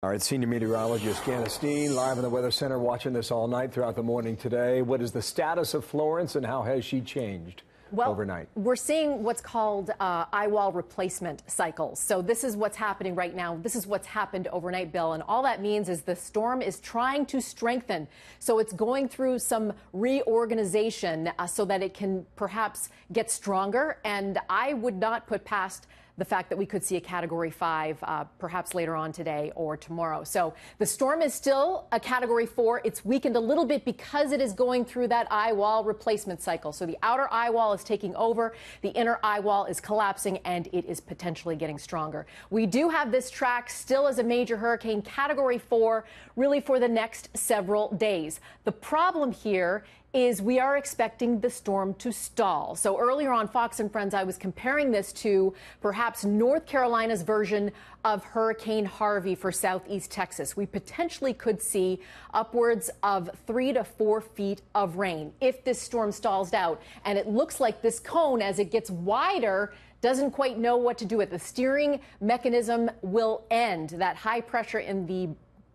All right, senior meteorologist Janice Dean live in the Weather Center watching this all night throughout the morning today. What is the status of Florence and how has she changed overnight? We're seeing what's called eye wall replacement cycles. So this is what's happening right now. This is what's happened overnight, Bill. And all that means is the storm is trying to strengthen. So it's going through some reorganization so that it can perhaps get stronger. And I would not put past the fact that we could see a Category 5 perhaps later on today or tomorrow. So the storm is still a Category 4. It's weakened a little bit because it is going through that eye wall replacement cycle. So the outer eye wall is taking over, the inner eye wall is collapsing, and it is potentially getting stronger. We do have this track still as a major hurricane, Category 4, really for the next several days. The problem here is we are expecting the storm to stall. So earlier on Fox and Friends, I was comparing this to perhaps North Carolina's version of Hurricane Harvey for southeast Texas. We potentially could see upwards of 3 to 4 feet of rain if this storm stalls out. And it looks like this cone, as it gets wider, doesn't quite know what to do with it. The steering mechanism will end. That high pressure in the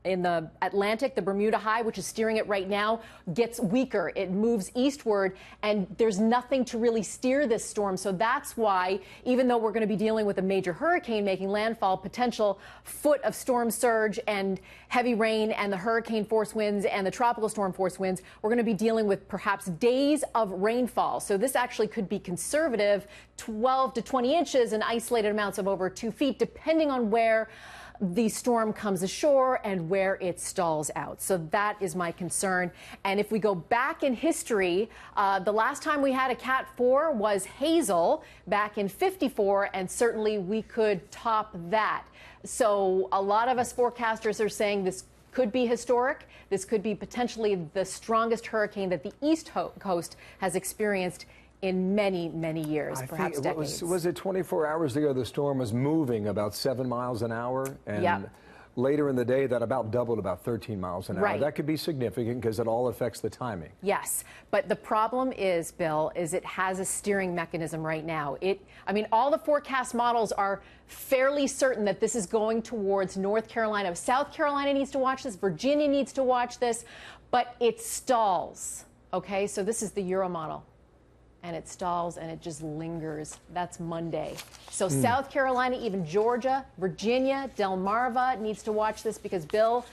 Atlantic, the Bermuda High, which is steering it right now, gets weaker. It moves eastward, and there's nothing to really steer this storm. So that's why, even though we're going to be dealing with a major hurricane making landfall, potential foot of storm surge and heavy rain and the hurricane force winds and the tropical storm force winds, we're going to be dealing with perhaps days of rainfall. So this actually could be conservative, 12 to 20 inches and isolated amounts of over 2 feet, depending on where the storm comes ashore and where it stalls out. So that is my concern. And if we go back in history, the last time we had a Cat 4 was Hazel back in '54, and certainly we could top that. So a lot of us forecasters are saying this could be historic. This could be potentially the strongest hurricane that the East Coast has experienced in many, many years, perhaps decades. Was it 24 hours ago the storm was moving about 7 miles an hour? And later in the day, that about doubled, about 13 miles an hour. Right. That could be significant because it all affects the timing. Yes, but the problem is, Bill, is it has a steering mechanism right now. I mean, all the forecast models are fairly certain that this is going towards North Carolina. South Carolina needs to watch this. Virginia needs to watch this, but it stalls. Okay, so this is the Euro model. And it stalls and it just lingers. That's Monday. So South Carolina, even Georgia, Virginia, Delmarva needs to watch this because, Bill,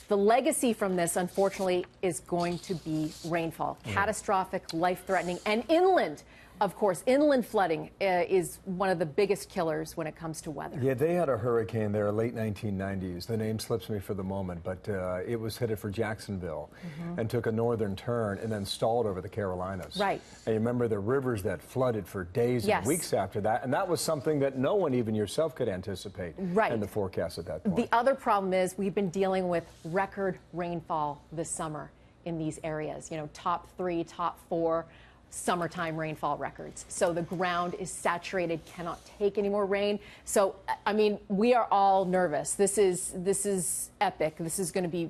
the legacy from this, unfortunately, is going to be rainfall. Catastrophic, life-threatening, and inland. Of course, inland flooding is one of the biggest killers when it comes to weather. Yeah, they had a hurricane there late 1990s. The name slips me for the moment, but it was headed for Jacksonville and took a northern turn and then stalled over the Carolinas. Right. And you remember the rivers that flooded for days and weeks after that, and that was something that no one, even yourself, could anticipate in the forecast at that point. The other problem is we've been dealing with record rainfall this summer in these areas. You know, top 3, top 4. Summertime rainfall records. So the ground is saturated, cannot take any more rain. So, I mean, we are all nervous. This is epic. This is going to be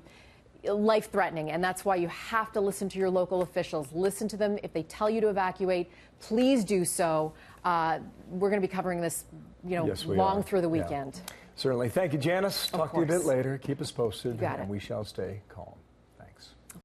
life-threatening, and that's why you have to listen to your local officials. Listen to them. If they tell you to evacuate, please do so. We're going to be covering this, you know, long through the weekend. Certainly. Thank you, Janice. Talk to you a bit later. Keep us posted, and we shall stay calm.